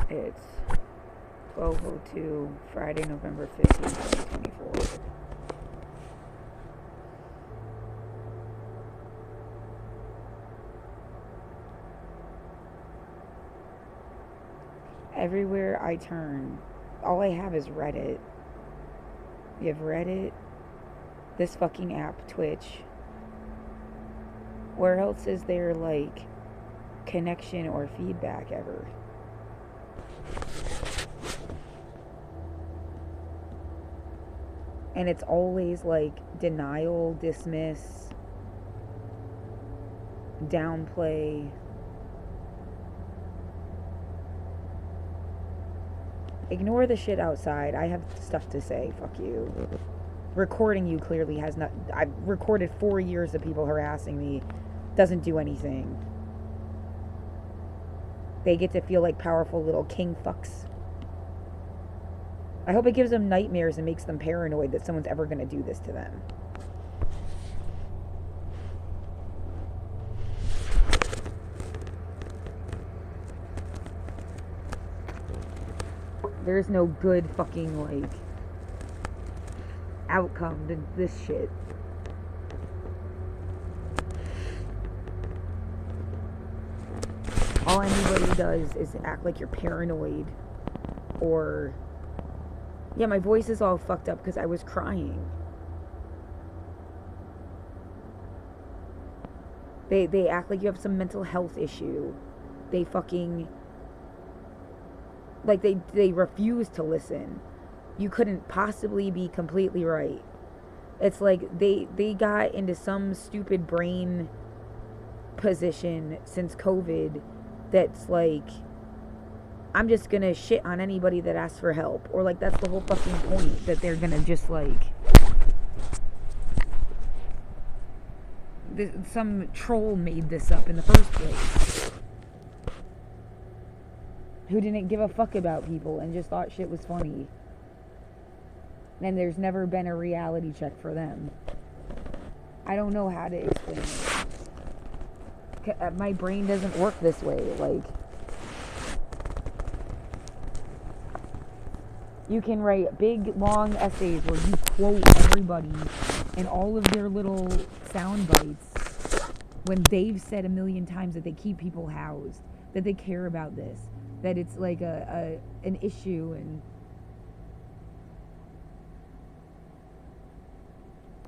It's 12:02, Friday, November 15th, 2024. Everywhere I turn, all I have is Reddit. You have Reddit, this fucking app, Twitch. Where else is there, like, connection or feedback ever? And it's always like denial, dismiss, downplay. Ignore the shit outside. I have stuff to say. Fuck you. Recording you clearly has not. I've recorded 4 years of people harassing me. Doesn't do anything. They get to feel like powerful little king fucks. I hope it gives them nightmares and makes them paranoid that someone's ever going to do this to them. There's no good fucking, like, outcome to this shit. All anybody does is act like you're paranoid. Or, yeah, my voice is all fucked up because I was crying. They act like you have some mental health issue. They fucking, like, they refuse to listen. You couldn't possibly be completely right. It's like they got into some stupid brain position since COVID that's like, I'm just gonna shit on anybody that asks for help. Or like, that's the whole fucking point, that they're gonna just like, some troll made this up in the first place, who didn't give a fuck about people and just thought shit was funny. And there's never been a reality check for them. I don't know how to explain it. My brain doesn't work this way. Like, you can write big, long essays where you quote everybody and all of their little sound bites when they've said a million times that they keep people housed, that they care about this, that it's like an issue, and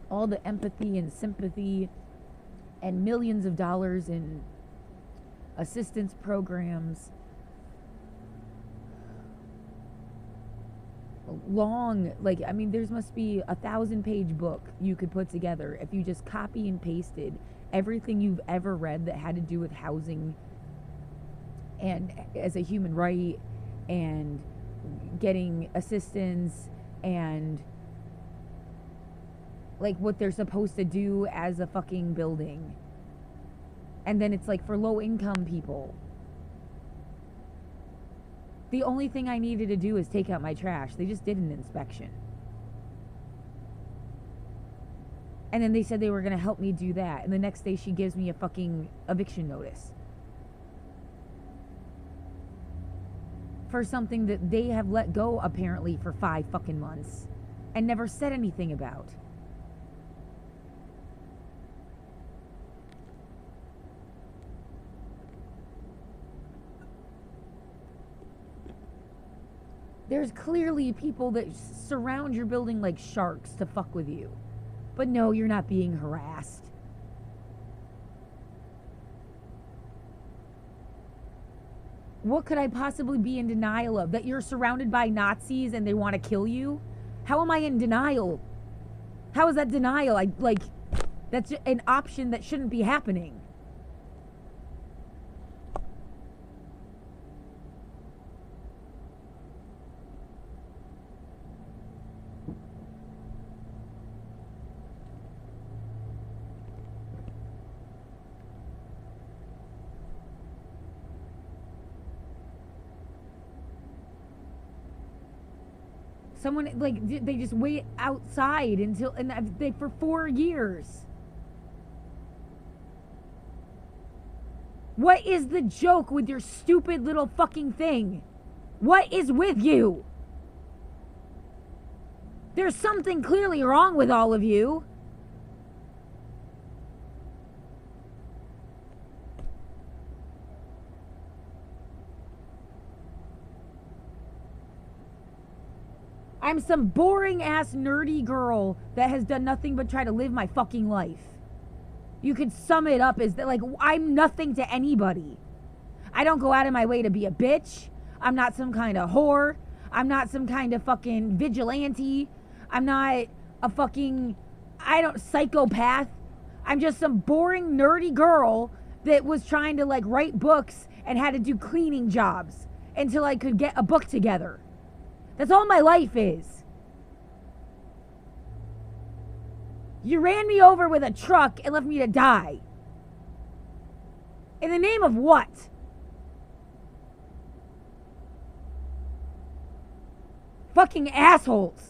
all the empathy and sympathy and millions of dollars in assistance programs. Long, like, I mean, there's must be 1,000-page book you could put together if you just copy and pasted everything you've ever read that had to do with housing and as a human right and getting assistance and like what they're supposed to do as a fucking building. And then it's like for low income people. The only thing I needed to do is take out my trash. They just did an inspection. And then they said they were going to help me do that. And the next day she gives me a fucking eviction notice. For something that they have let go apparently for 5 fucking months and never said anything about. There's clearly people that surround your building like sharks to fuck with you. But no, you're not being harassed. What could I possibly be in denial of? That you're surrounded by Nazis and they want to kill you? How am I in denial? How is that denial? That's an option that shouldn't be happening. Someone, like, they just wait outside until, and they, for 4 years. What is the joke with your stupid little fucking thing? What is with you? There's something clearly wrong with all of you. I'm some boring ass nerdy girl that has done nothing but try to live my fucking life. You could sum it up as that, like, I'm nothing to anybody. I don't go out of my way to be a bitch. I'm not some kind of whore. I'm not some kind of fucking vigilante. I'm not a fucking, psychopath. I'm just some boring, nerdy girl that was trying to, like, write books and had to do cleaning jobs until I could get a book together. That's all my life is. You ran me over with a truck and left me to die. In the name of what? Fucking assholes.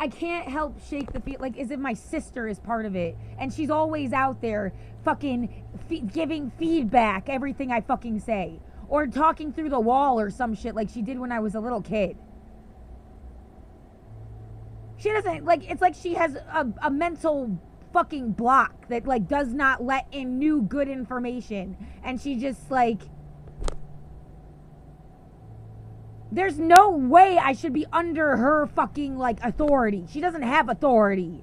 I can't help shake the feel, like, as if my sister is part of it. And she's always out there fucking giving feedback everything I fucking say. Or talking through the wall or some shit like she did when I was a little kid. She doesn't, like, it's like she has a mental fucking block that, like, does not let in new good information. And she just, like... There's no way I should be under her fucking, like, authority. She doesn't have authority.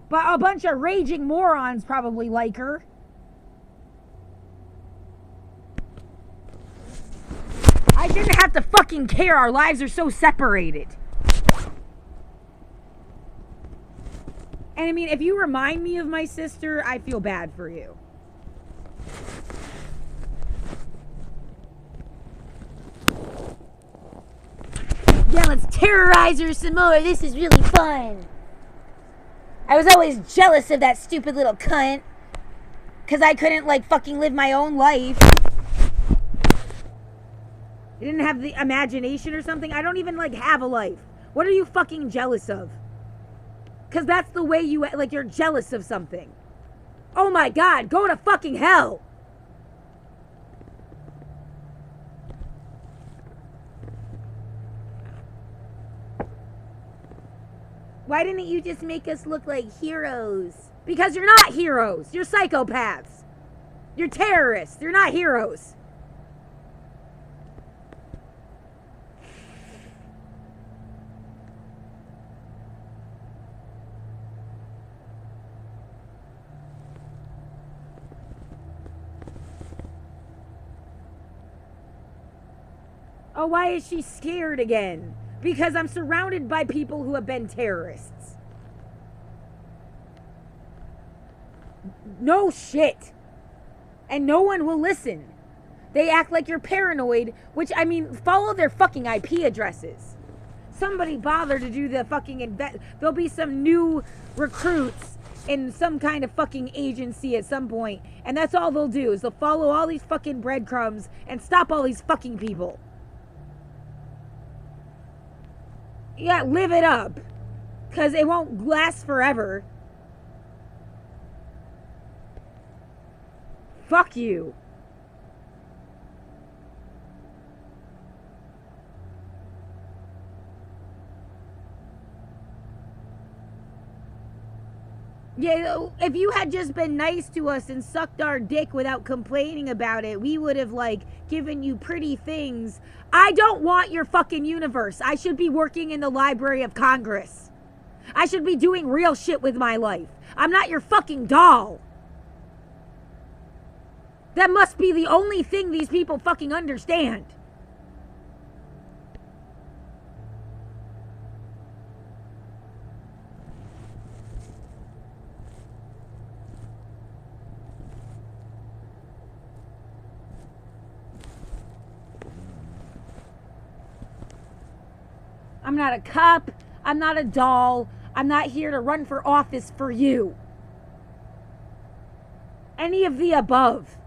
But a bunch of raging morons probably like her. I didn't have to fucking care. Our lives are so separated. And I mean, if you remind me of my sister, I feel bad for you. Yeah, let's terrorize her some more. This is really fun. I was always jealous of that stupid little cunt. Because I couldn't, like, fucking live my own life. I didn't have the imagination or something. I don't even, like, have a life. What are you fucking jealous of? Because that's the way you, like, you're jealous of something. Oh my god, go to fucking hell. Why didn't you just make us look like heroes? Because you're not heroes. You're psychopaths. You're terrorists. You're not heroes. Oh, why is she scared again? Because I'm surrounded by people who have been terrorists. No shit. And no one will listen. They act like you're paranoid, which, I mean, follow their fucking IP addresses. Somebody bother to do the fucking there'll be some new recruits in some kind of fucking agency at some point, and that's all they'll do is they'll follow all these fucking breadcrumbs and stop all these fucking people. Yeah, live it up. Because it won't last forever. Fuck you. Yeah, if you had just been nice to us and sucked our dick without complaining about it, we would have, like, given you pretty things. I don't want your fucking universe. I should be working in the Library of Congress. I should be doing real shit with my life. I'm not your fucking doll. That must be the only thing these people fucking understand. I'm not a cop. I'm not a doll. I'm not here to run for office for you. Any of the above.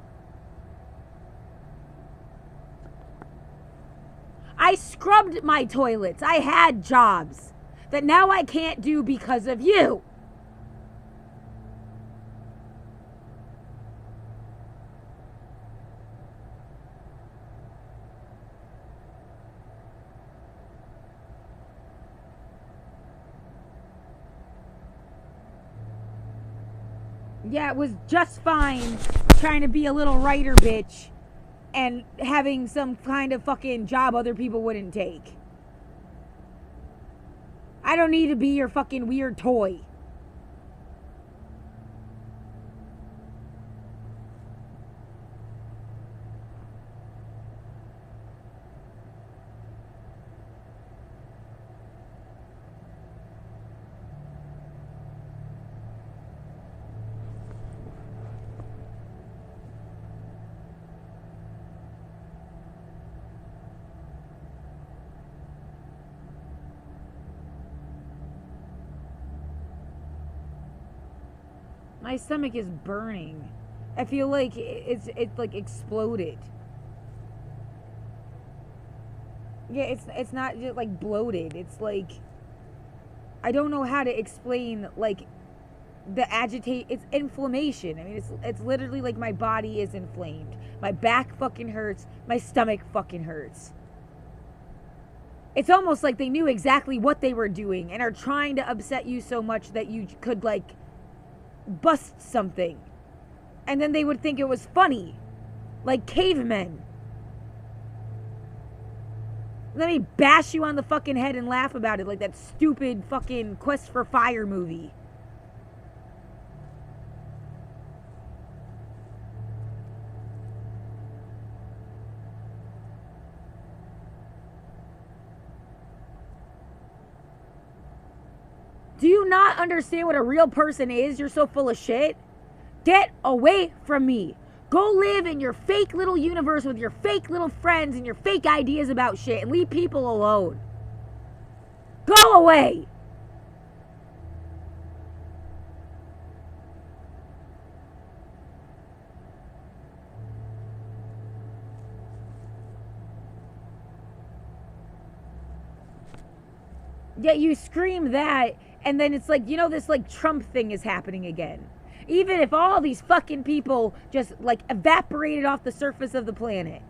I scrubbed my toilets. I had jobs that now I can't do because of you. Yeah, it was just fine trying to be a little writer bitch and having some kind of fucking job other people wouldn't take. I don't need to be your fucking weird toy. My stomach is burning. I feel like it's like exploded. Yeah, it's not just like bloated. It's like I don't know how to explain like the agitate. It's inflammation. I mean, it's literally like my body is inflamed. My back fucking hurts. My stomach fucking hurts. It's almost like they knew exactly what they were doing and are trying to upset you so much that you could like bust something. And then they would think it was funny. Like cavemen. Let me bash you on the fucking head and laugh about it like that stupid fucking Quest for Fire movie. Do you not understand what a real person is? You're so full of shit. Get away from me. Go live in your fake little universe with your fake little friends and your fake ideas about shit and leave people alone. Go away. Yet you scream that, and then it's like, you know, this like Trump thing is happening again. Even if all these fucking people just like evaporated off the surface of the planet,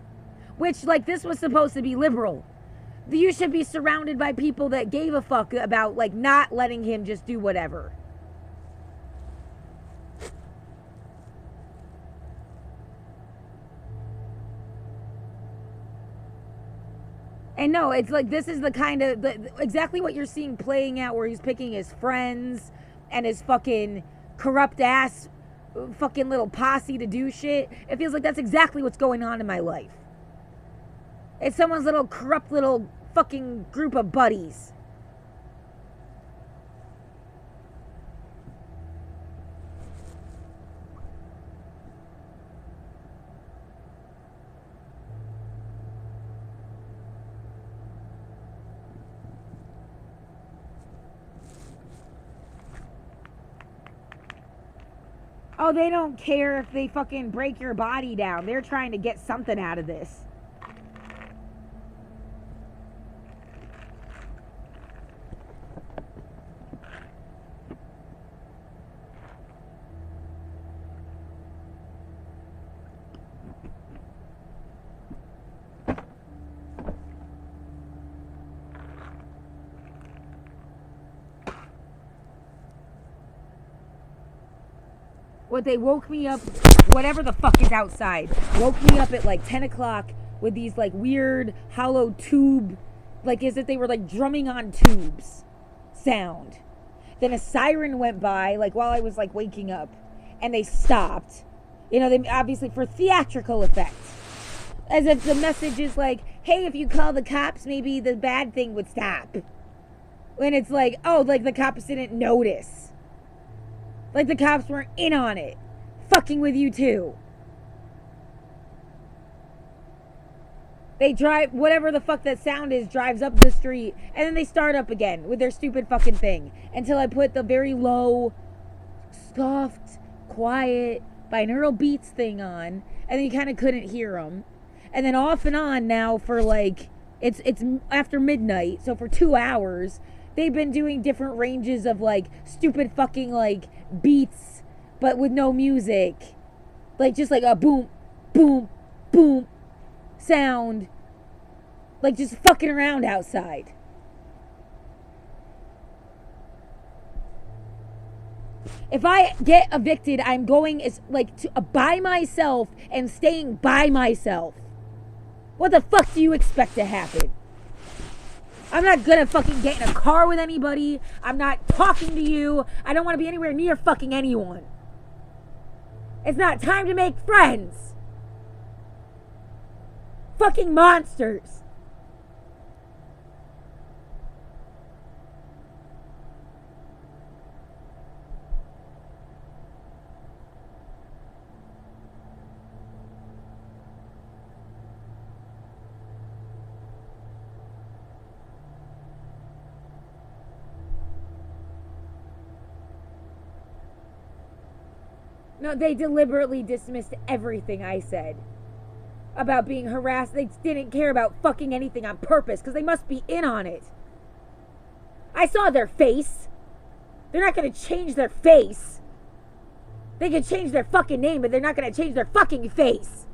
which like this was supposed to be liberal. You should be surrounded by people that gave a fuck about like not letting him just do whatever. And no, it's like this is the kind of exactly what you're seeing playing out, where he's picking his friends and his fucking corrupt ass fucking little posse to do shit. It feels like that's exactly what's going on in my life. It's someone's little corrupt little fucking group of buddies. Oh, they don't care if they fucking break your body down. They're trying to get something out of this. What, they woke me up, whatever the fuck is outside, woke me up at like 10 o'clock with these like weird hollow tube, like as if they were like drumming on tubes sound. Then a siren went by like while I was like waking up, and they stopped. You know, they obviously for theatrical effect. As if the message is like, hey, if you call the cops, maybe the bad thing would stop. When it's like, oh, like the cops didn't notice. Like the cops weren't in on it. Fucking with you too. They drive, whatever the fuck that sound is, drives up the street, and then they start up again with their stupid fucking thing. Until I put the very low, soft, quiet, binaural beats thing on, and then you kind of couldn't hear them. And then off and on now for like, it's after midnight, so for 2 hours, they've been doing different ranges of like stupid fucking like beats, but with no music. Like just like a boom, boom, boom sound. Like just fucking around outside. If I get evicted, I'm going by myself and staying by myself. What the fuck do you expect to happen? I'm not gonna fucking get in a car with anybody. I'm not talking to you. I don't want to be anywhere near fucking anyone. It's not time to make friends. Fucking monsters. No, they deliberately dismissed everything I said about being harassed. They didn't care about fucking anything on purpose because they must be in on it. I saw their face. They're not going to change their face. They can change their fucking name, but they're not going to change their fucking face.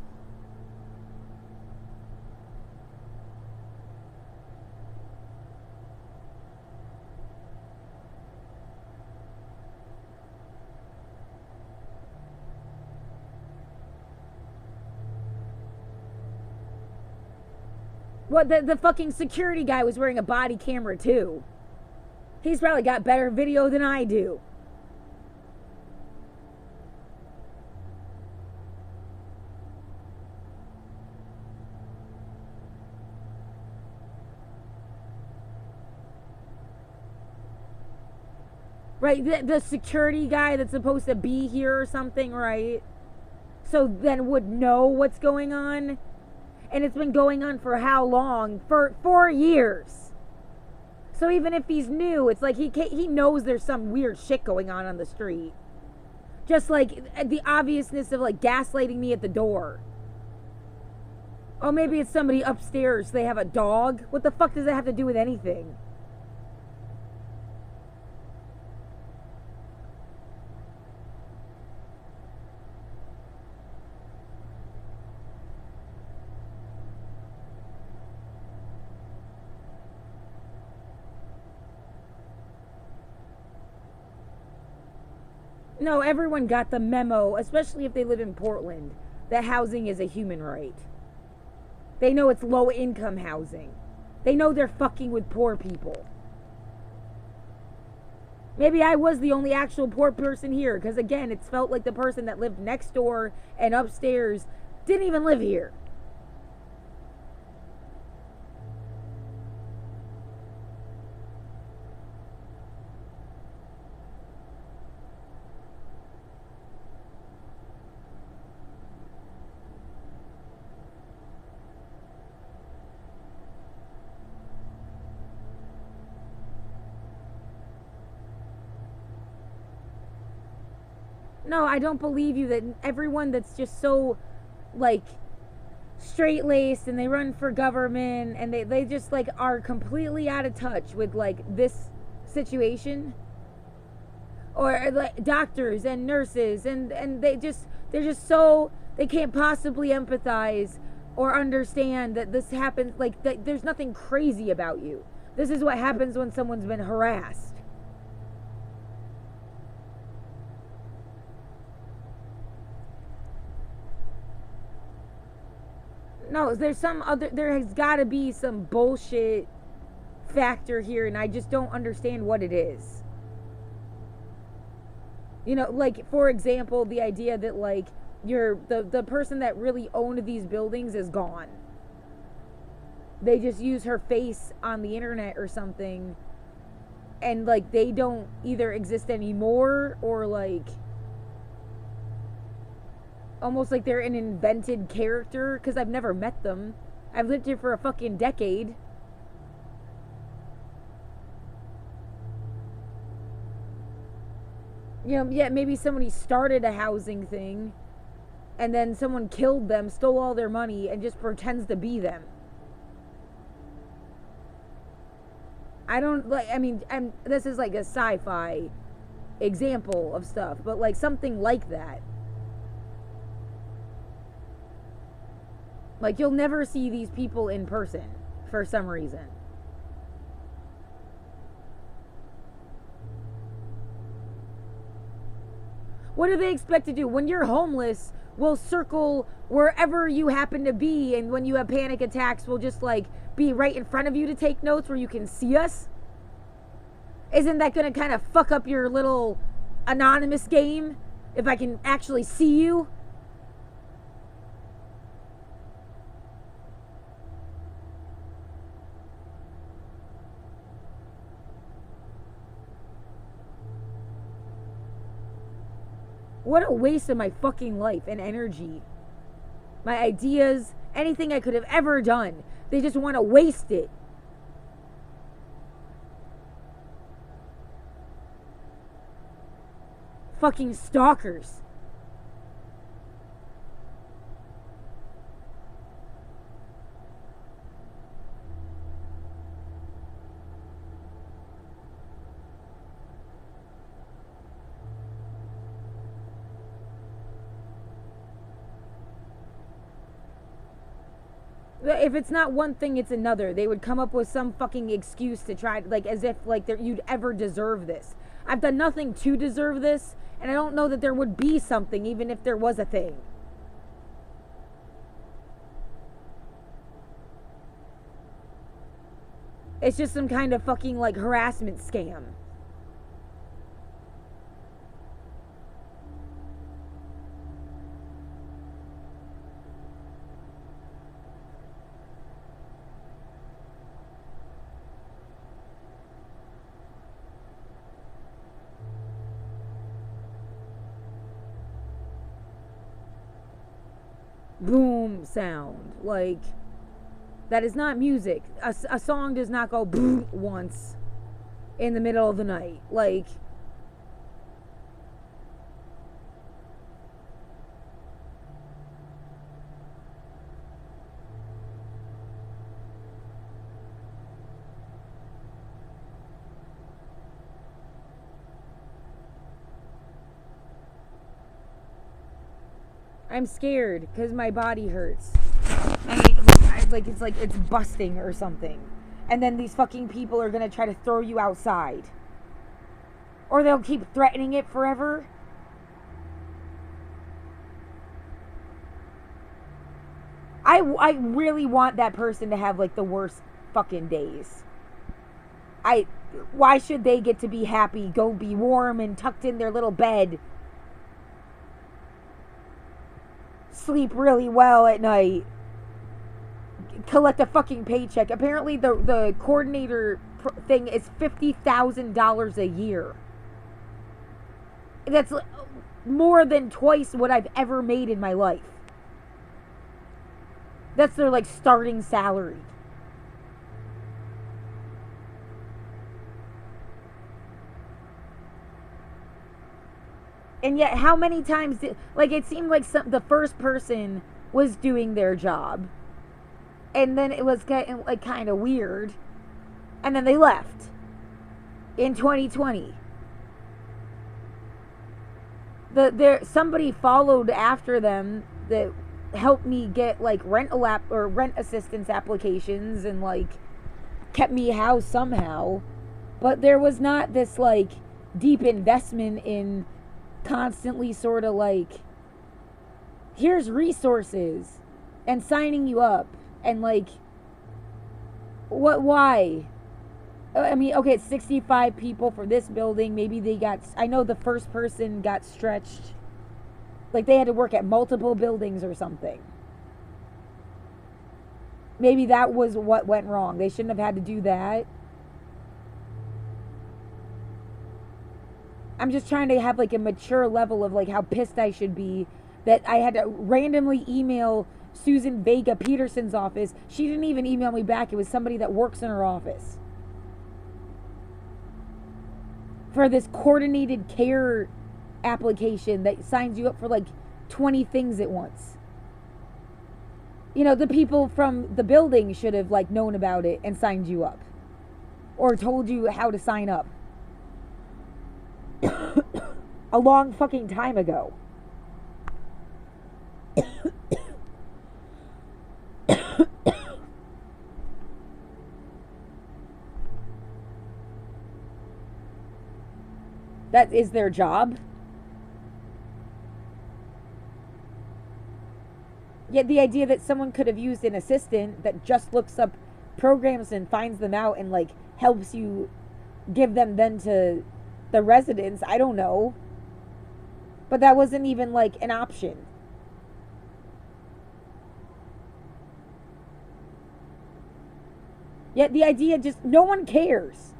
What, the fucking security guy was wearing a body camera too. He's probably got better video than I do. Right, the security guy that's supposed to be here or something, right? So then would know what's going on. And it's been going on for how long? For 4 years. So even if he's new, it's like he knows there's some weird shit going on the street. Just like the obviousness of like gaslighting me at the door. Oh, maybe it's somebody upstairs. They have a dog. What the fuck does that have to do with anything? No, everyone got the memo, especially if they live in Portland, that housing is a human right. They know it's low income housing. They know they're fucking with poor people. Maybe I was the only actual poor person here, because again, it's felt like the person that lived next door and upstairs didn't even live here. No, I don't believe you that everyone that's just so, like, straight-laced and they run for government and they just, like, are completely out of touch with, like, this situation. Or, like, doctors and nurses and they're just so, they can't possibly empathize or understand that this happens, like, that there's nothing crazy about you. This is what happens when someone's been harassed. No, there has got to be some bullshit factor here, and I just don't understand what it is. You know, like, for example, the idea that, like, the person that really owned these buildings is gone. They just use her face on the internet or something, and, like, they don't either exist anymore or, like, almost like they're an invented character, because I've never met them. I've lived here for a fucking decade. You know, yeah, maybe somebody started a housing thing and then someone killed them, stole all their money, and just pretends to be them. I don't like, I mean, this is like a sci-fi example of stuff, but like something like that. Like, you'll never see these people in person for some reason. What do they expect to do? When you're homeless, we'll circle wherever you happen to be, and when you have panic attacks, we'll just like be right in front of you to take notes where you can see us? Isn't that gonna kind of fuck up your little anonymous game if I can actually see you? What a waste of my fucking life and energy. My ideas, anything I could have ever done. They just want to waste it. Fucking stalkers. If it's not one thing, it's another. They would come up with some fucking excuse to try, like, as if like you'd ever deserve this. I've done nothing to deserve this, and I don't know that there would be something even if there was a thing. It's just some kind of fucking like harassment scam. Boom sound. Like, that is not music. A song does not go boom once in the middle of the night. Like, I'm scared because my body hurts. Like it's like it's busting or something. And then these fucking people are gonna try to throw you outside. Or they'll keep threatening it forever. I really want that person to have like the worst fucking days. Why should they get to be happy, go be warm and tucked in their little bed, sleep really well at night, collect a fucking paycheck? Apparently the coordinator thing is $50,000 a year. That's more than twice what I've ever made in my life. That's their like starting salary. And yet, how many times did, like, it seemed like the first person was doing their job, and then it was getting like kind of weird, and then they left in 2020. Somebody followed after them that helped me get like rent assistance applications and like kept me housed somehow, but there was not this like deep investment in constantly sort of like, here's resources and signing you up and like, why? I mean, okay, it's 65 people for this building. Maybe I know the first person got stretched, like they had to work at multiple buildings or something. Maybe that was what went wrong. They shouldn't have had to do that. I'm just trying to have like a mature level of like how pissed I should be that I had to randomly email Susan Vega Peterson's office. She didn't even email me back. It was somebody that works in her office. For this coordinated care application that signs you up for like 20 things at once. You know, the people from the building should have like known about it and signed you up. Or told you how to sign up. A long fucking time ago. That is their job. Yet the idea that someone could have used an assistant that just looks up programs and finds them out and like helps you give them then to the residents, I don't know. But that wasn't even like an option. Yet the idea just, no one cares.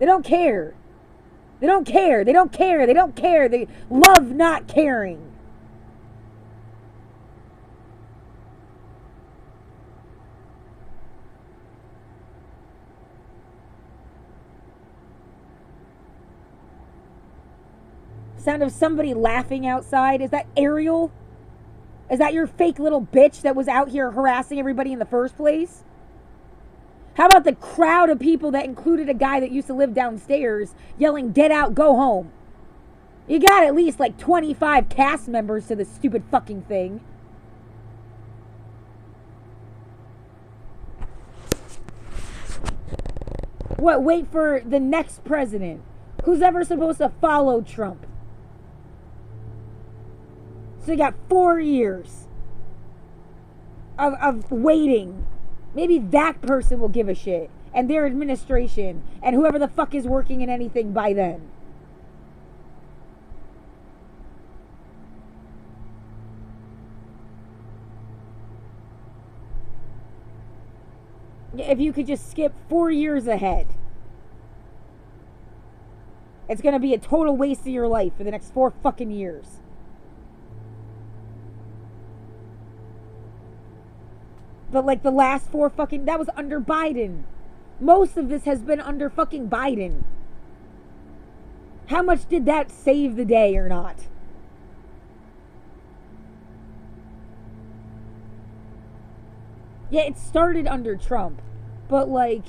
They don't care. They don't care. They don't care. They don't care. They love not caring. Sound of somebody laughing outside. Is that Ariel? Is that your fake little bitch that was out here harassing everybody in the first place? How about the crowd of people that included a guy that used to live downstairs yelling, "Get out, go home"? You got at least like 25 cast members to this stupid fucking thing. What, wait for the next president? Who's ever supposed to follow Trump? So you got 4 years of waiting. Maybe that person will give a shit. And their administration. And whoever the fuck is working in anything by then. If you could just skip 4 years ahead. It's going to be a total waste of your life for the next 4 fucking years. But like the last 4 fucking... That was under Biden. Most of this has been under fucking Biden. How much did that save the day or not? Yeah, it started under Trump. But like...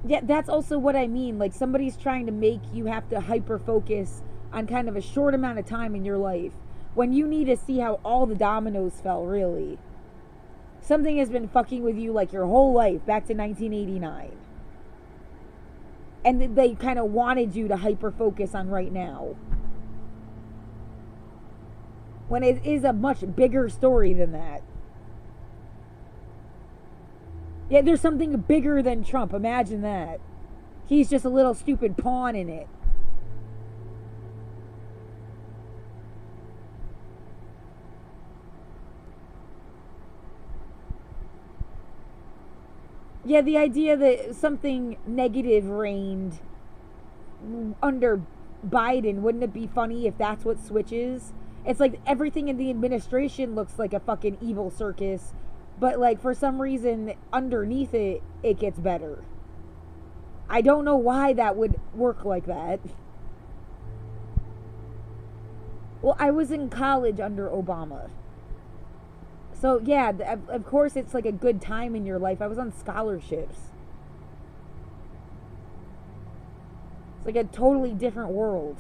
Yeah, that's also what I mean. Like, somebody's trying to make you have to hyper-focus on kind of a short amount of time in your life when you need to see how all the dominoes fell, really. Something has been fucking with you like your whole life, back to 1989. And they kind of wanted you to hyper-focus on right now. When it is a much bigger story than that. Yeah, there's something bigger than Trump. Imagine that. He's just a little stupid pawn in it. Yeah, the idea that something negative reigned under Biden, wouldn't it be funny if that's what switches? It's like everything in the administration looks like a fucking evil circus. But, like, for some reason, underneath it, it gets better. I don't know why that would work like that. Well, I was in college under Obama. So, yeah, of course it's, like, a good time in your life. I was on scholarships. It's like a totally different world.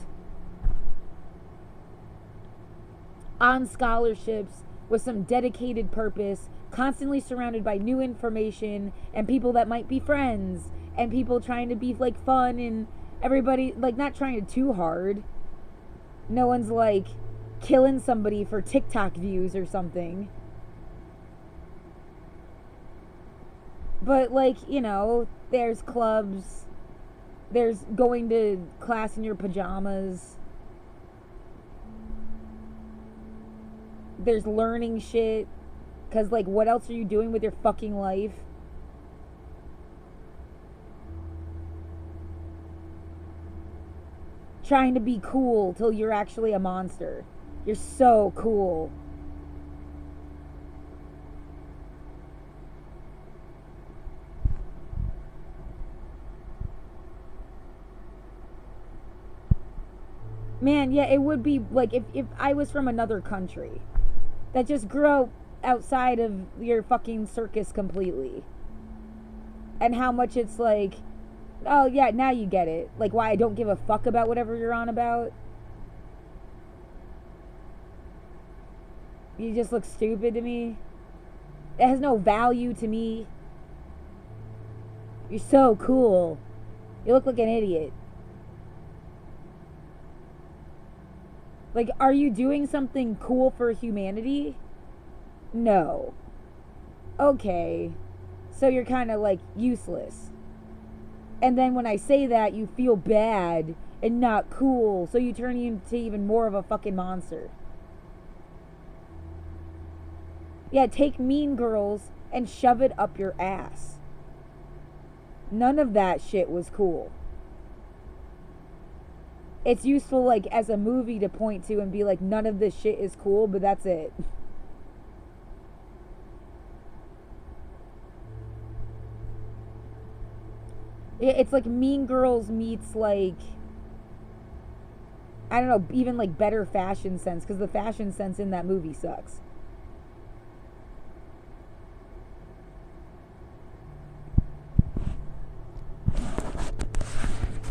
On scholarships, with some dedicated purpose, constantly surrounded by new information and people that might be friends and people trying to be like fun and everybody like not trying too hard. No one's like killing somebody for TikTok views or something. But like, you know, there's clubs, there's going to class in your pajamas, there's learning shit. Because, like, what else are you doing with your fucking life? trying to be cool till you're actually a monster. You're so cool. Man, yeah, it would be like if I was from another country that just grew up outside of your fucking circus completely. And how much it's like, oh yeah, now you get it. Like why I don't give a fuck about whatever you're on about. You just look stupid to me. It has no value to me. You're so cool. You look like an idiot. Like, are you doing something cool for humanity? No. Okay. So you're kind of like useless. And then when I say that, you feel bad and not cool. So you turn into even more of a fucking monster. Yeah, take Mean Girls and shove it up your ass. None of that shit was cool. It's useful, like, as a movie to point to and be like, none of this shit is cool, but that's it. It's like Mean Girls meets, like, I don't know, even, like, better fashion sense, because the fashion sense in that movie sucks.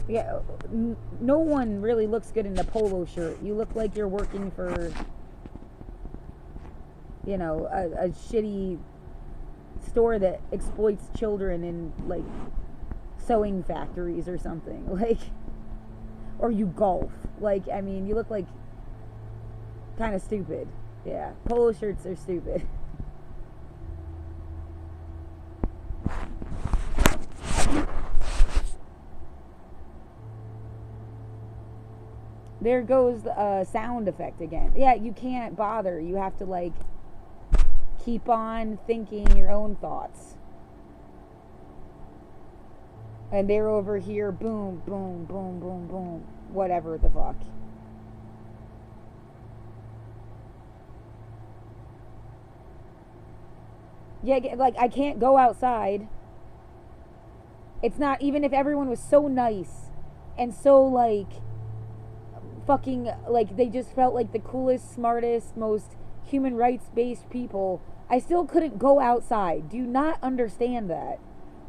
Yeah, no one really looks good in a polo shirt. You look like you're working for, you know, a shitty store that exploits children in, like, sewing factories or something. Like, or you golf. Like, I mean, you look like kind of stupid. Yeah, polo shirts are stupid. There goes the sound effect again. Yeah, you can't bother. You have to, like, keep on thinking your own thoughts. And they're over here, boom, boom, boom, boom, boom. Whatever the fuck. Yeah, like, I can't go outside. It's not, even if everyone was so nice and so, like, fucking, like, they just felt like the coolest, smartest, most human rights based people, I still couldn't go outside. Do you not understand that?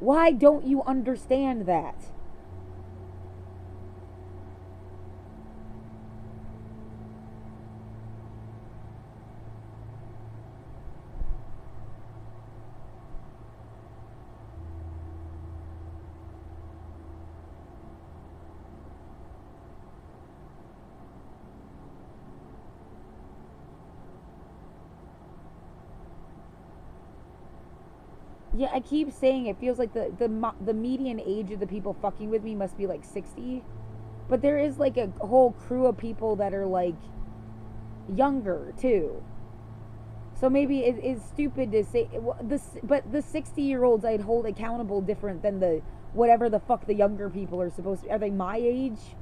Why don't you understand that? Yeah, I keep saying it feels like the median age of the people fucking with me must be like 60. But there is like a whole crew of people that are like younger too. So maybe it is stupid to say this, but the 60-year-olds I'd hold accountable different than the whatever the fuck the younger people are supposed to be. Are they my age?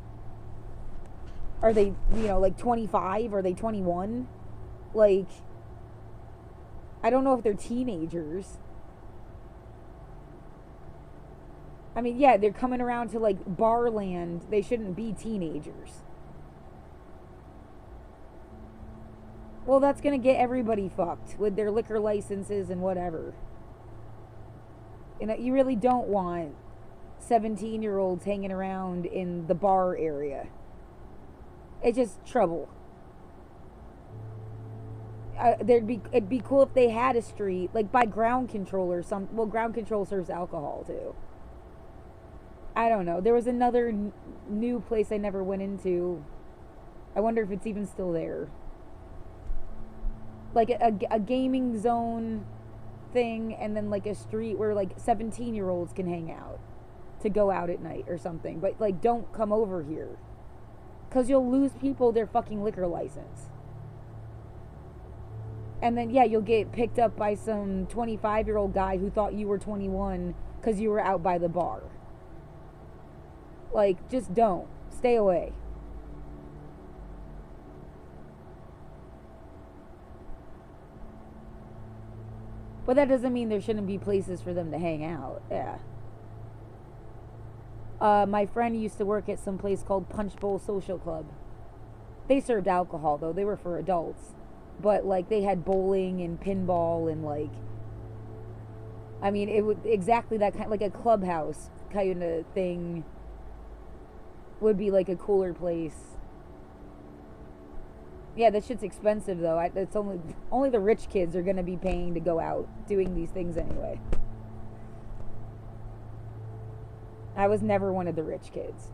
Are they, you know, like 25? Are they 21? Like, I don't know if they're teenagers. I mean, yeah, they're coming around to, like, Barland. They shouldn't be teenagers. Well, that's gonna get everybody fucked with their liquor licenses and whatever. You know, you really don't want 17-year-olds hanging around in the bar area. It's just trouble. It'd be cool if they had a street, like, by ground control or something. Well, ground control serves alcohol too. I don't know. There was another new place I never went into. I wonder if it's even still there. Like a gaming zone thing, and then like a street where like 17-year-olds can hang out to go out at night or something. But like, don't come over here, because you'll lose people their fucking liquor license. And then, yeah, you'll get picked up by some 25-year-old guy who thought you were 21 because you were out by the bar. Like, just don't. Stay away. But that doesn't mean there shouldn't be places for them to hang out. Yeah. My friend used to work at some place called Punch Bowl Social Club. They served alcohol, though. They were for adults. But, like, they had bowling and pinball and, like... I mean, it would... Exactly that kind... Like a clubhouse kind of thing would be, like, a cooler place. Yeah, that shit's expensive, though. It's only the rich kids are gonna be paying to go out doing these things anyway. I was never one of the rich kids.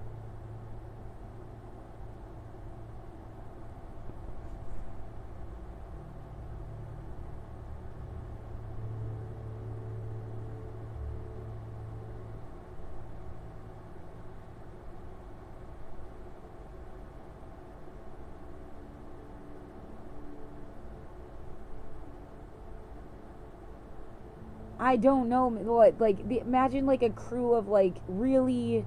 I don't know what, like, imagine like a crew of like really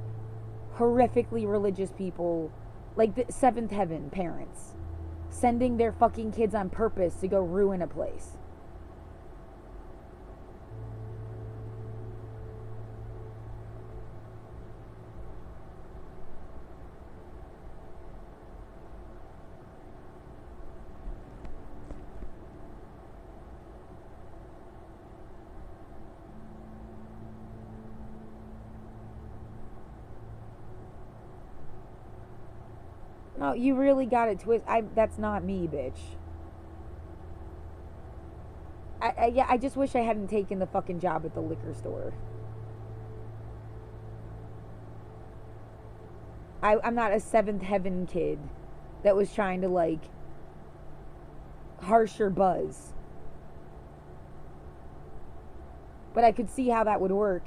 horrifically religious people, like the Seventh Heaven parents, sending their fucking kids on purpose to go ruin a place. No, you really got it twisted. That's not me, bitch. Yeah, I just wish I hadn't taken the fucking job at the liquor store. I'm not a Seventh Heaven kid that was trying to, like, harsher buzz. But I could see how that would work.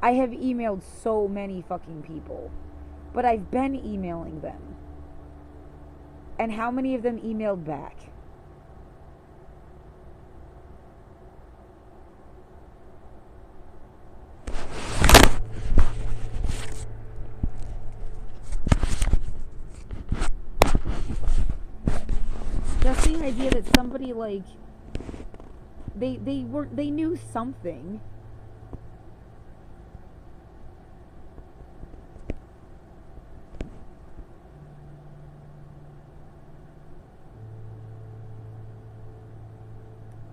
I have emailed so many fucking people, but I've been emailing them. And how many of them emailed back? Just the idea that somebody, like, they knew something.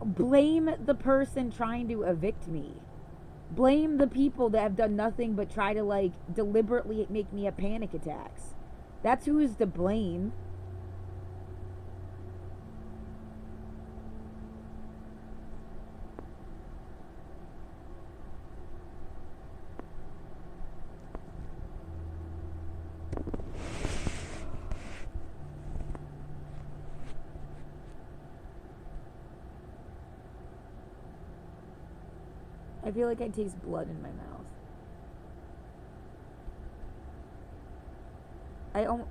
Blame the person trying to evict me. Blame the people that have done nothing but try to, like, deliberately make me have panic attacks. That's who is to blame. I feel like I taste blood in my mouth.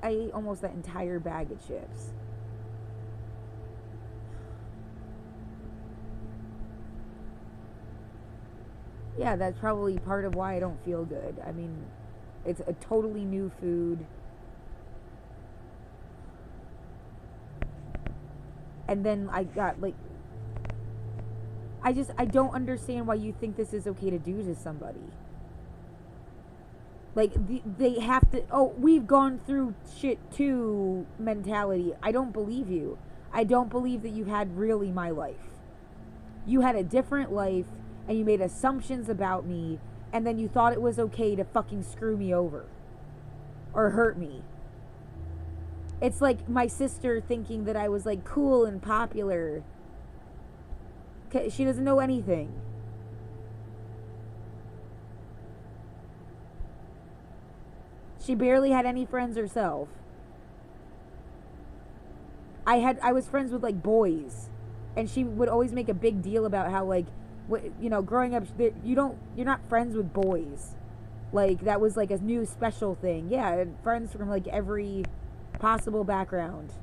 I ate almost that entire bag of chips. Yeah, that's probably part of why I don't feel good. I mean, it's a totally new food. And then I got, like, I don't understand why you think this is okay to do to somebody. Like, they have to, oh, we've gone through shit too mentality. I don't believe you. I don't believe that you had really my life. You had a different life, and you made assumptions about me, and then you thought it was okay to fucking screw me over. Or hurt me. It's like my sister thinking that I was, like, cool and popular. She doesn't know anything. She barely had any friends herself. I was friends with like boys, and she would always make a big deal about how like, you know, growing up, you're not friends with boys. Like that was like a new special thing. Yeah, friends from like every possible background.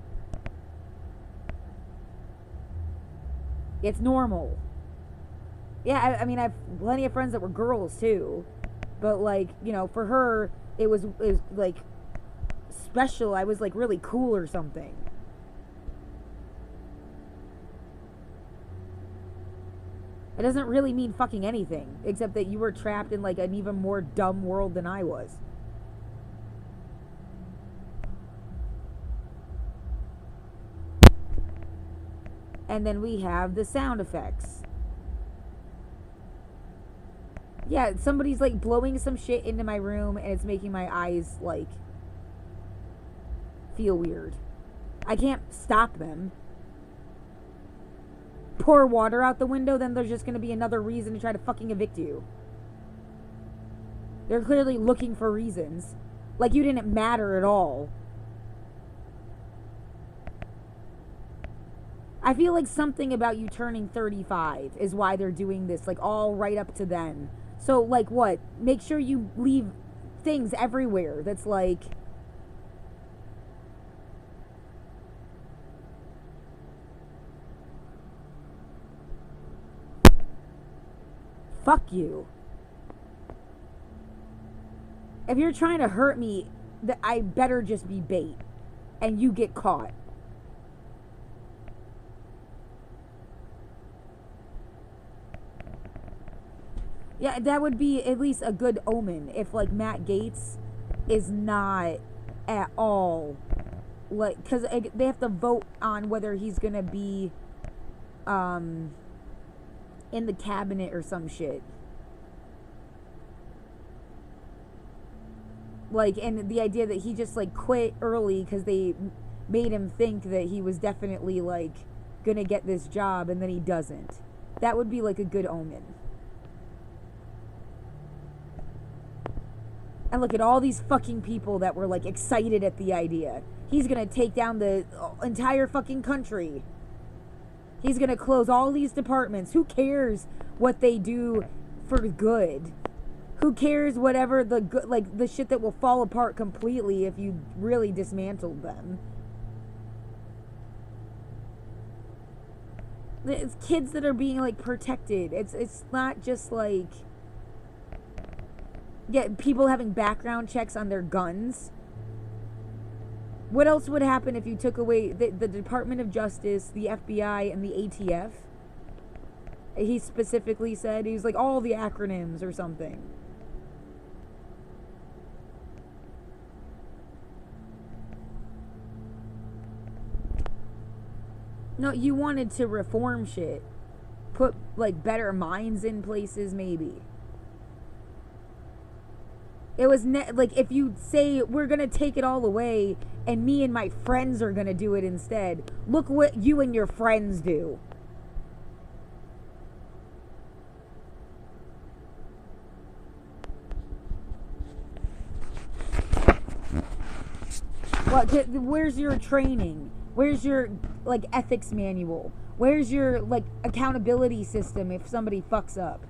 It's normal. Yeah, I mean, I have plenty of friends that were girls too, but like, you know, for her, it was like special. I was like really cool or something. It doesn't really mean fucking anything, except that you were trapped in like an even more dumb world than I was. And then we have the sound effects. Yeah, somebody's like blowing some shit into my room and it's making my eyes like feel weird. I can't stop them. Pour water out the window, then there's just gonna be another reason to try to fucking evict you. They're clearly looking for reasons. Like you didn't matter at all. I feel like something about you turning 35 is why they're doing this, like all right up to then. So like what? Make sure you leave things everywhere that's like, fuck you. If you're trying to hurt me, I better just be bait and you get caught. Yeah, that would be at least a good omen if like Matt Gaetz is not at all like, because they have to vote on whether he's gonna be in the cabinet or some shit. Like, and the idea that he just like quit early because they made him think that he was definitely like gonna get this job and then he doesn't. That would be like a good omen. And look at all these fucking people that were like excited at the idea. He's gonna take down the entire fucking country. He's gonna close all these departments. Who cares what they do for good? Who cares whatever the good, like the shit that will fall apart completely if you really dismantled them? It's kids that are being like protected. It's not just like, yeah, people having background checks on their guns. What else would happen if you took away the Department of Justice, the FBI, and the ATF? He specifically said, he was like, all the acronyms or something. No, you wanted to reform shit. Put, like, better minds in places, maybe. It was like, if you say we're gonna take it all away and me and my friends are gonna do it instead, look what you and your friends do. What? Where's your training? Where's your like ethics manual? Where's your like accountability system if somebody fucks up?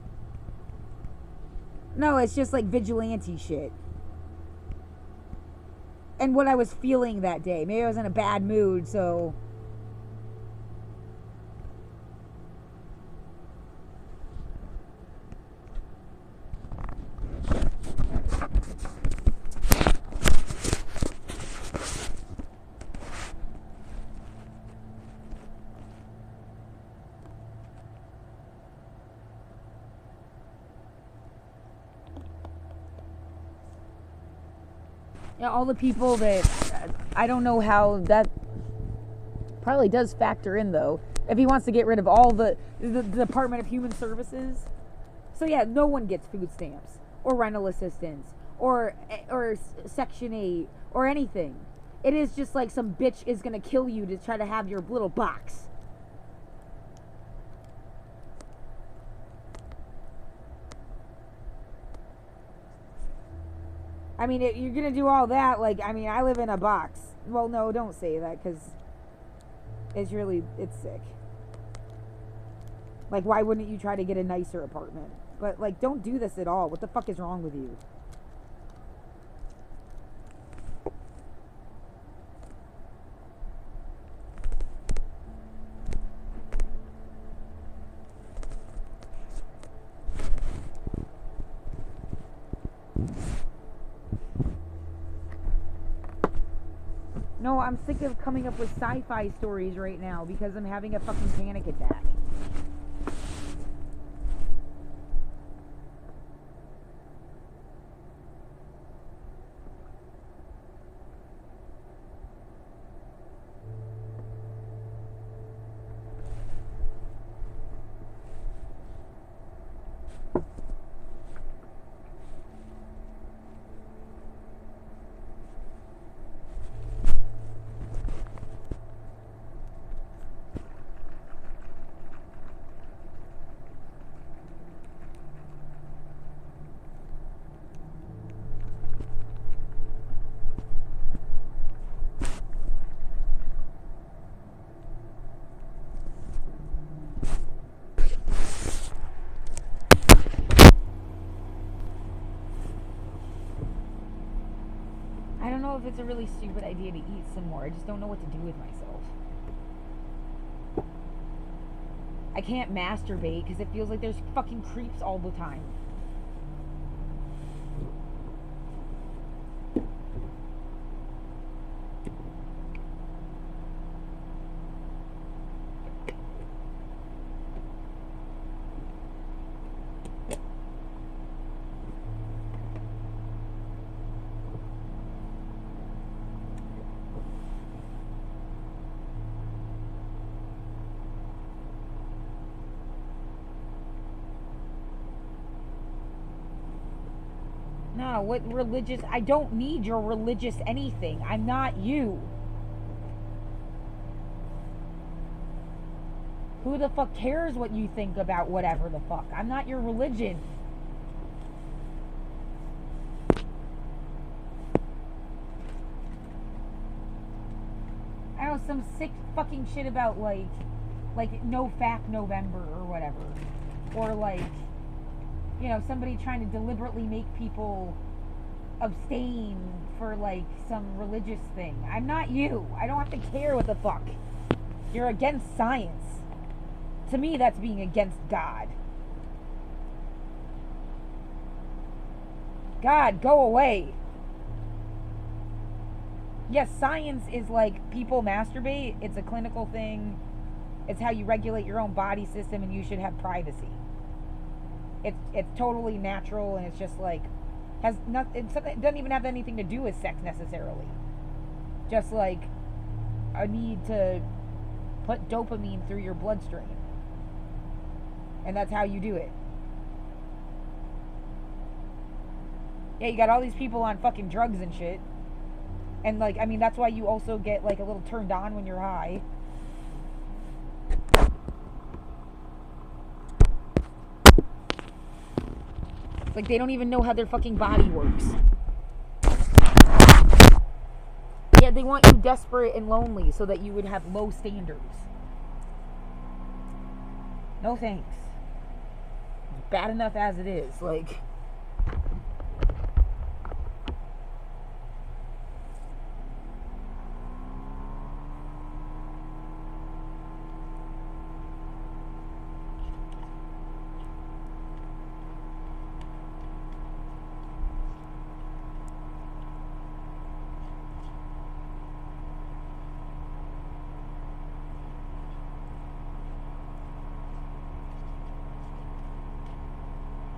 No, it's just like vigilante shit. And what I was feeling that day. Maybe I was in a bad mood, so... Yeah, all the people that... I don't know how that... Probably does factor in, though. If he wants to get rid of all the Department of Human Services. So yeah, no one gets food stamps. Or rental assistance. Or Section 8. Or anything. It is just like some bitch is gonna kill you to try to have your little box. I mean, you're gonna do all that, like, I mean, I live in a box. Well, no, don't say that, because it's sick. Like, why wouldn't you try to get a nicer apartment? But, like, don't do this at all. What the fuck is wrong with you? No, I'm sick of coming up with sci-fi stories right now because I'm having a fucking panic attack. I don't know if it's a really stupid idea to eat some more. I just don't know what to do with myself. I can't masturbate because it feels like there's fucking creeps all the time. No, what religious? I don't need your religious anything. I'm not you. Who the fuck cares what you think about whatever the fuck? I'm not your religion. I know some sick fucking shit about like no fap November or whatever. Or like, you know, somebody trying to deliberately make people abstain for like some religious thing. I'm not you. I don't have to care what the fuck. You're against science. To me, that's being against God. God, go away. Yes, science is like people masturbate. It's a clinical thing. It's how you regulate your own body system, and you should have privacy. It's totally natural, and it's just like it doesn't even have anything to do with sex necessarily. Just like a need to put dopamine through your bloodstream, and that's how you do it. Yeah, you got all these people on fucking drugs and shit, and like, I mean, that's why you also get like a little turned on when you're high. Like, they don't even know how their fucking body works. Yeah, they want you desperate and lonely so that you would have low standards. No thanks. It's bad enough as it is. Like,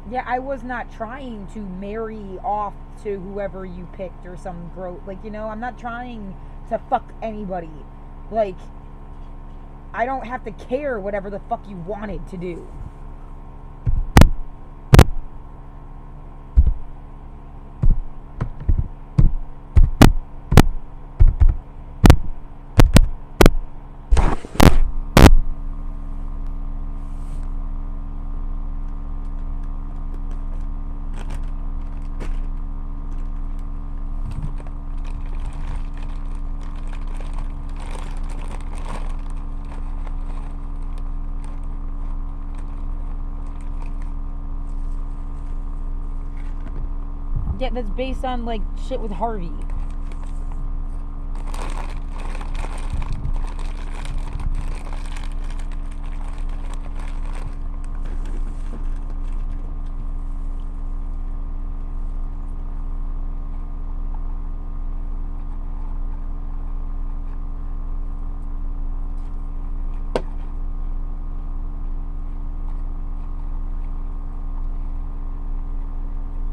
yeah, I was not trying to marry off to whoever you picked or some like, you know, I'm not trying to fuck anybody. Like, I don't have to care whatever the fuck you wanted to do. Yeah, that's based on, like, shit with Harvey.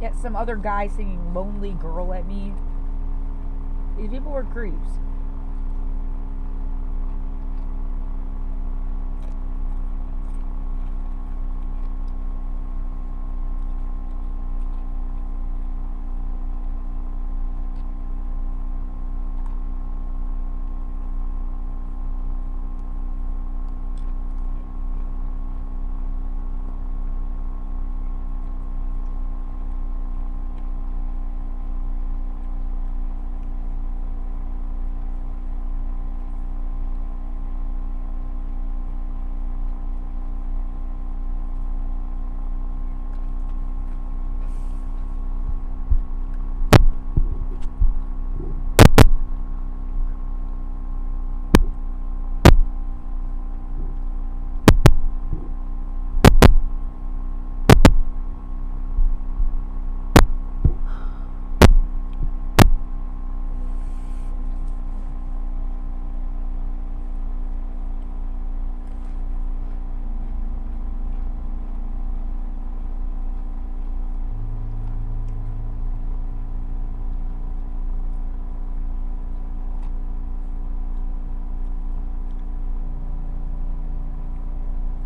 Yet some other guy singing Lonely Girl at me. These people were creeps.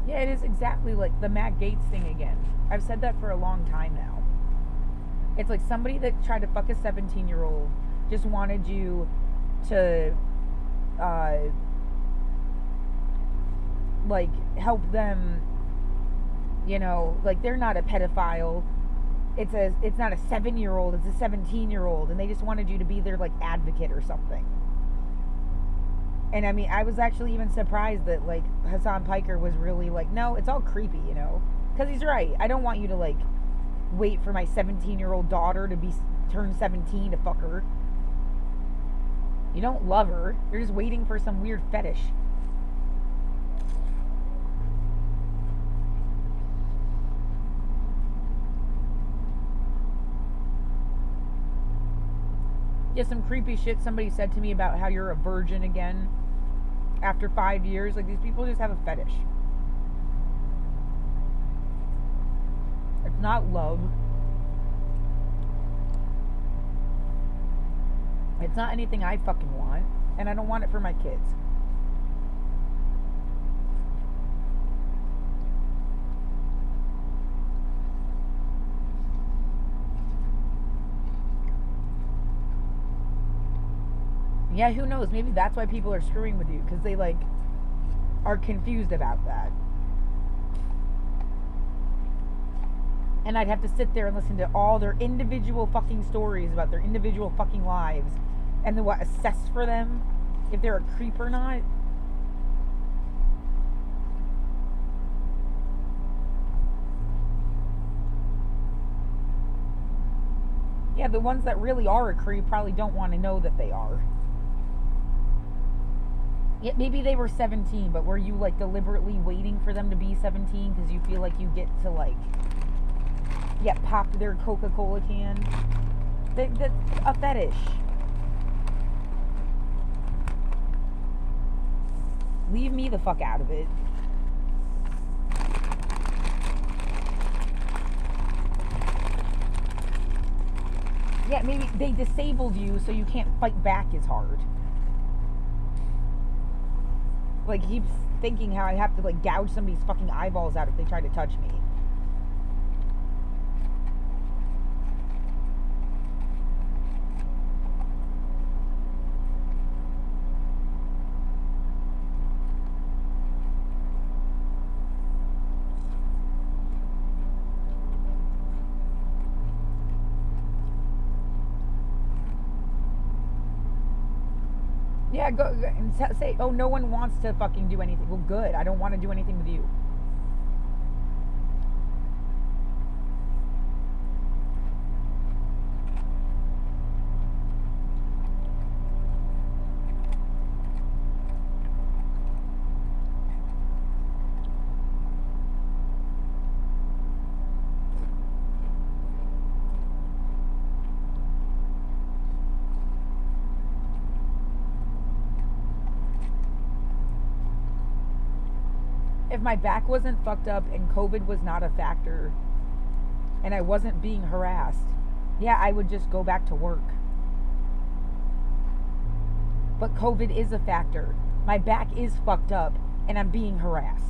Yeah, it is exactly like the Matt Gaetz thing again. I've said that for a long time now. It's like somebody that tried to fuck a 17-year-old just wanted you to, like, help them, you know, like, they're not a pedophile. It's not a 7-year-old, it's a 17-year-old, and they just wanted you to be their, like, advocate or something. And I mean, I was actually even surprised that, like, Hassan Piker was really like, no, it's all creepy, you know? Because he's right. I don't want you to, like, wait for my 17-year-old daughter to be turn 17 to fuck her. You don't love her. You're just waiting for some weird fetish. Yeah, some creepy shit somebody said to me about how you're a virgin again after 5 years. Like, these people just have a fetish. It's not love. It's not anything I fucking want, and I don't want it for my kids. Yeah, who knows? Maybe that's why people are screwing with you, because they, like, are confused about that. And I'd have to sit there and listen to all their individual fucking stories about their individual fucking lives, and then what, assess for them if they're a creep or not. Yeah, the ones that really are a creep probably don't want to know that they are. Yeah, maybe they were 17, but were you, like, deliberately waiting for them to be 17 because you feel like you get to, like, yeah, pop their Coca-Cola can? That's a fetish. Leave me the fuck out of it. Yeah, maybe they disabled you so you can't fight back as hard. Like, he keeps thinking how I have to, like, gouge somebody's fucking eyeballs out if they try to touch me. Yeah, go and say, oh, no one wants to fucking do anything. Well, good. I don't want to do anything with you. If my back wasn't fucked up and COVID was not a factor and I wasn't being harassed, yeah, I would just go back to work. But COVID is a factor. My back is fucked up and I'm being harassed.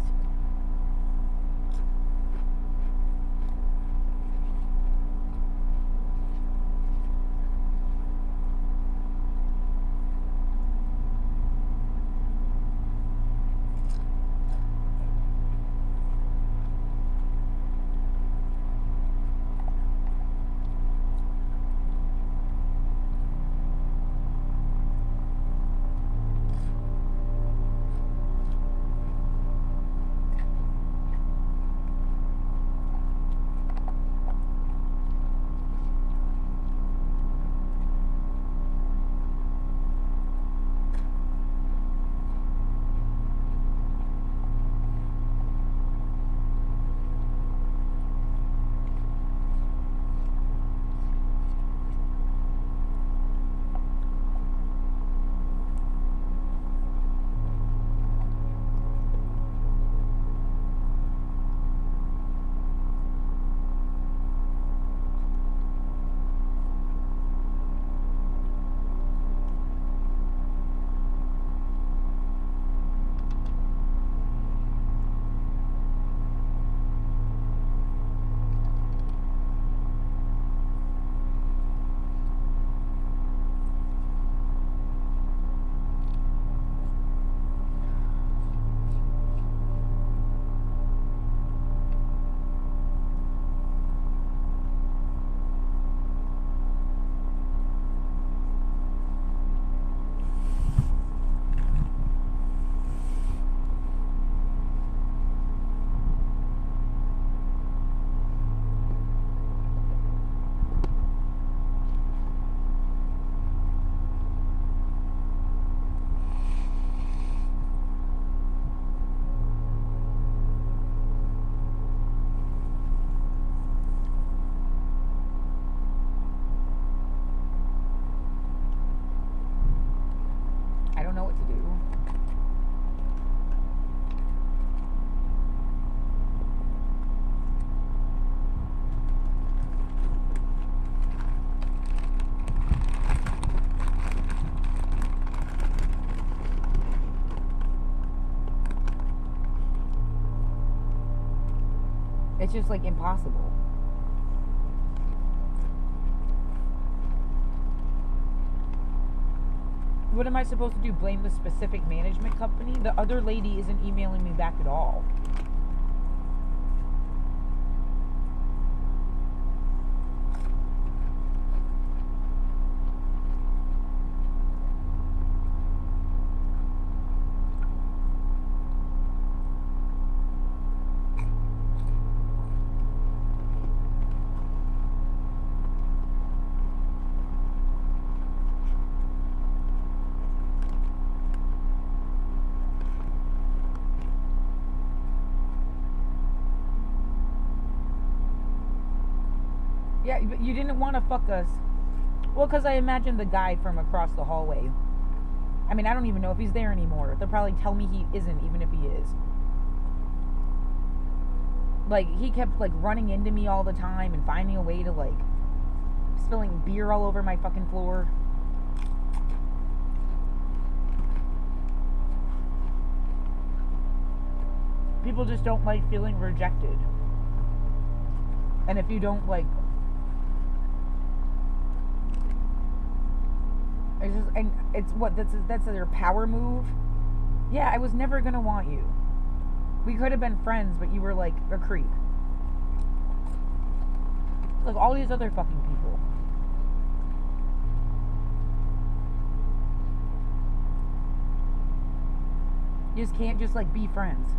I don't know what to do. It's just like impossible. What am I supposed to do? Blame the specific management company? The other lady isn't emailing me back at all. Yeah, but you didn't want to fuck us. Well, because I imagine the guy from across the hallway. I mean, I don't even know if he's there anymore. They'll probably tell me he isn't, even if he is. Like, he kept, like, running into me all the time and finding a way to, like, spilling beer all over my fucking floor. People just don't like feeling rejected. And if you don't, like... It's just, and it's what, that's their power move? Yeah, I was never gonna want you. We could have been friends, but you were like a creep. Like all these other fucking people. You just can't just like be friends.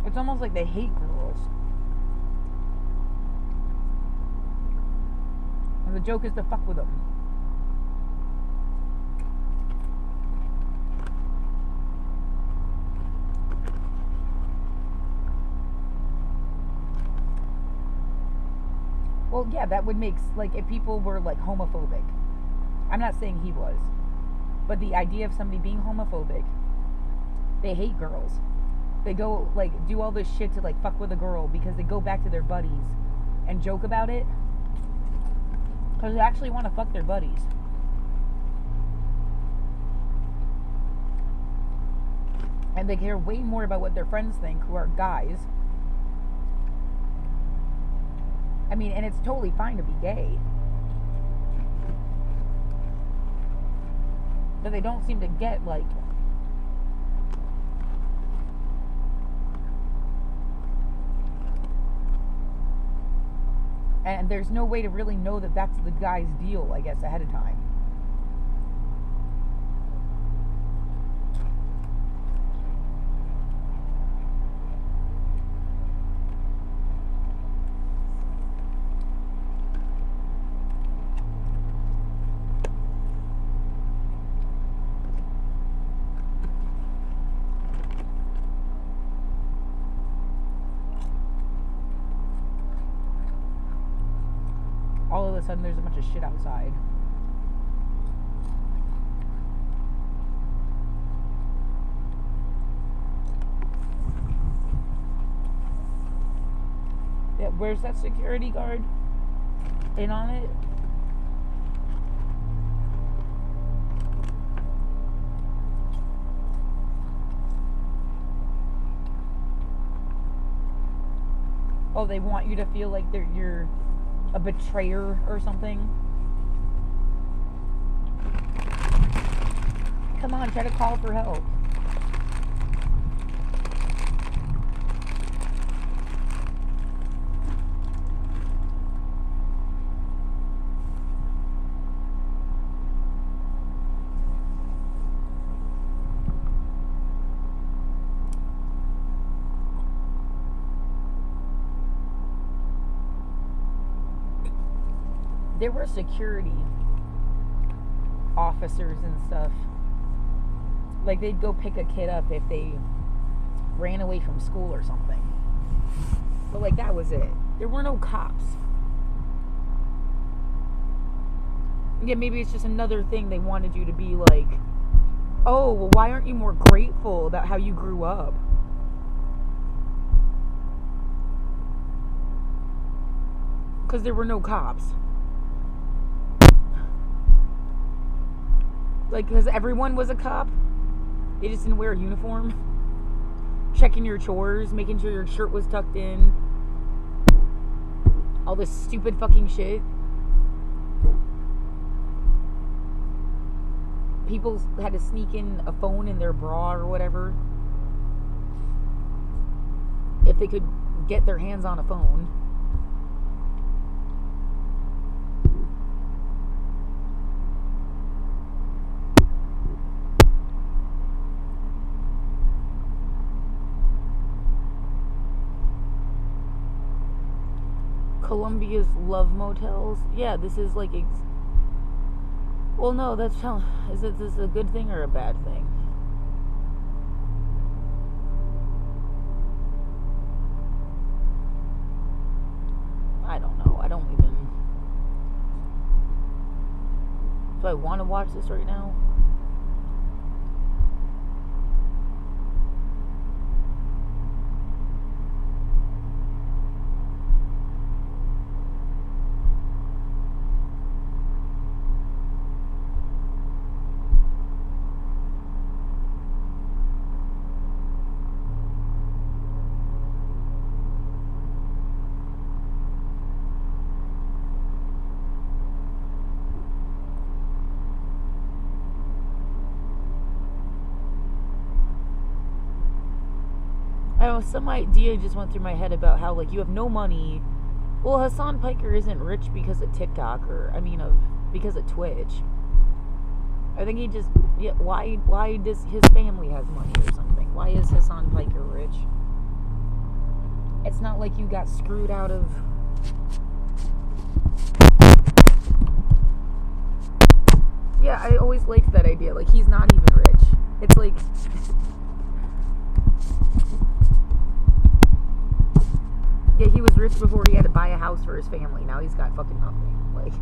It's almost like they hate girls. And the joke is to fuck with them. Well, yeah, that would make, like, if people were, like, homophobic. I'm not saying he was. But the idea of somebody being homophobic, they hate girls. They go, like, do all this shit to, like, fuck with a girl because they go back to their buddies and joke about it because they actually want to fuck their buddies. And they care way more about what their friends think, who are guys. I mean, and it's totally fine to be gay. But they don't seem to get, like, and there's no way to really know that that's the guy's deal, I guess, ahead of time. All of a sudden there's a bunch of shit outside. Yeah, where's that security guard? In on it? Oh, they want you to feel like you're a betrayer or something. Come on, try to call for help. There were security officers and stuff. Like, they'd go pick a kid up if they ran away from school or something. But, like, that was it. There were no cops. Yeah, maybe it's just another thing they wanted you to be like, oh, well, why aren't you more grateful about how you grew up? Because there were no cops. Like, because everyone was a cop. They just didn't wear a uniform. Checking your chores, making sure your shirt was tucked in. All this stupid fucking shit. People had to sneak in a phone in their bra or whatever if they could get their hands on a phone. Columbia's Love Motels. Yeah, this is like... well, no, that's... is this a good thing or a bad thing? I don't know. I don't even... do I want to watch this right now? I don't know, some idea just went through my head about how, like, you have no money. Well, Hassan Piker isn't rich because of TikTok because of Twitch. I think he just, yeah, why does his family has money or something? Why is Hassan Piker rich? It's not like you got screwed out of... yeah, I always liked that idea. Like, he's not even rich. It's like... yeah, he was rich before he had to buy a house for his family. Now he's got fucking nothing. Like...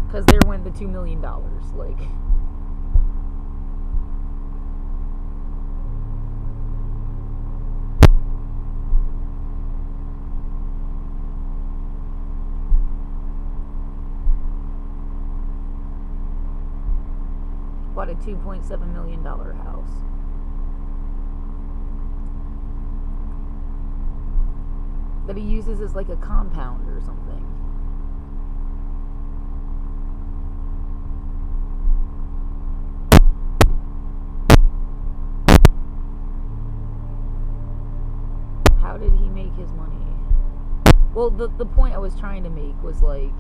Because there went the $2 million. Like, bought a $2.7 million house. That he uses as like a compound or something. How did he make his money? Well, the point I was trying to make was like,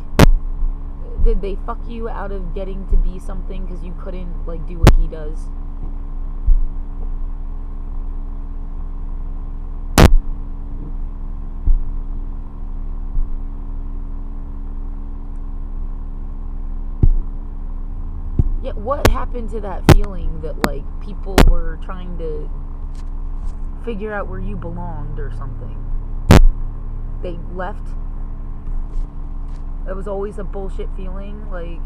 did they fuck you out of getting to be something because you couldn't like do what he does? Yeah, what happened to that feeling that like people were trying to figure out where you belonged or something? They left. It was always a bullshit feeling, like.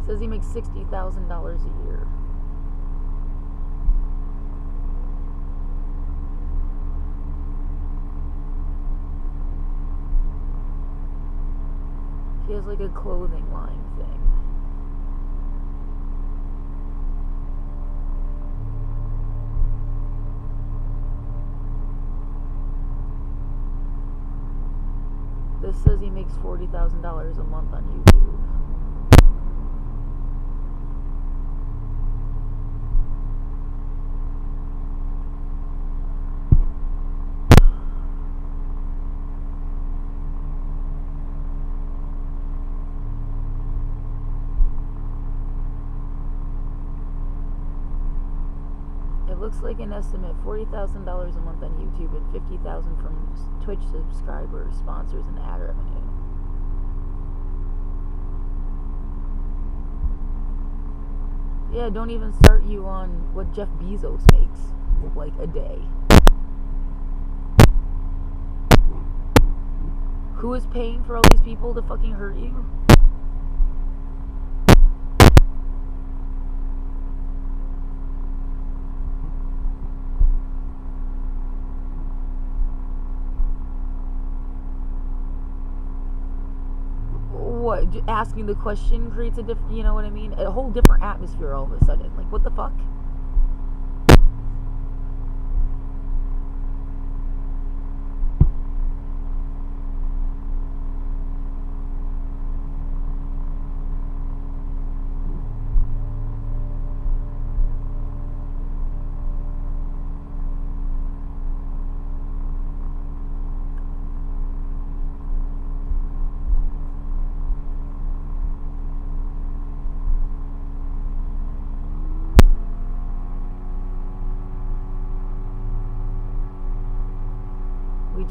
Says he makes $60,000 a year. He has like a clothing line thing. This says he makes $40,000 a month on YouTube. Looks like an estimate $40,000 a month on YouTube and $50,000 from Twitch subscribers, sponsors, and ad revenue. Yeah, don't even start you on what Jeff Bezos makes like a day. Who is paying for all these people to fucking hurt you? What, asking the question creates a different, you know what I mean? A whole different atmosphere all of a sudden. Like, what the fuck?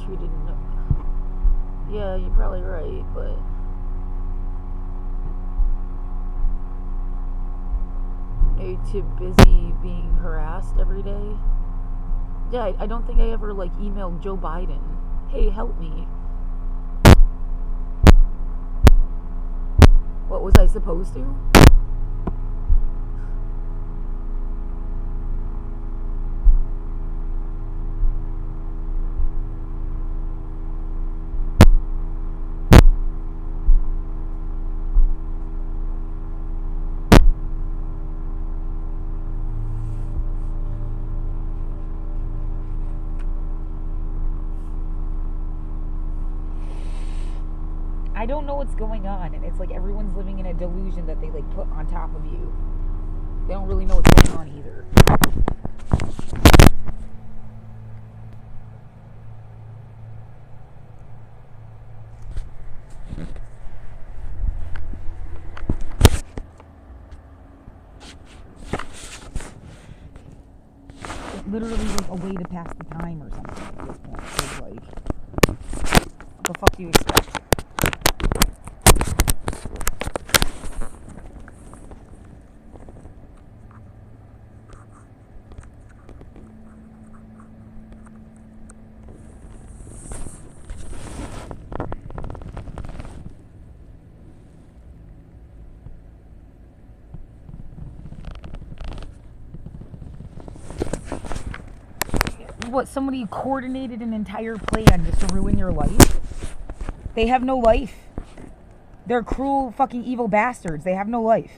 Treated no. Yeah, you're probably right, but are you too busy being harassed every day? Yeah, I don't think I ever like emailed Joe Biden, hey, help me. What was I supposed to? I don't know what's going on, and it's like everyone's living in a delusion that they like put on top of you. They don't really know what's going on either. It's literally like a way to pass the time or something at this point. It's like, what the fuck do you expect? what, somebody coordinated an entire plan just to ruin your life? They have no life. They're cruel, fucking evil bastards. They have no life.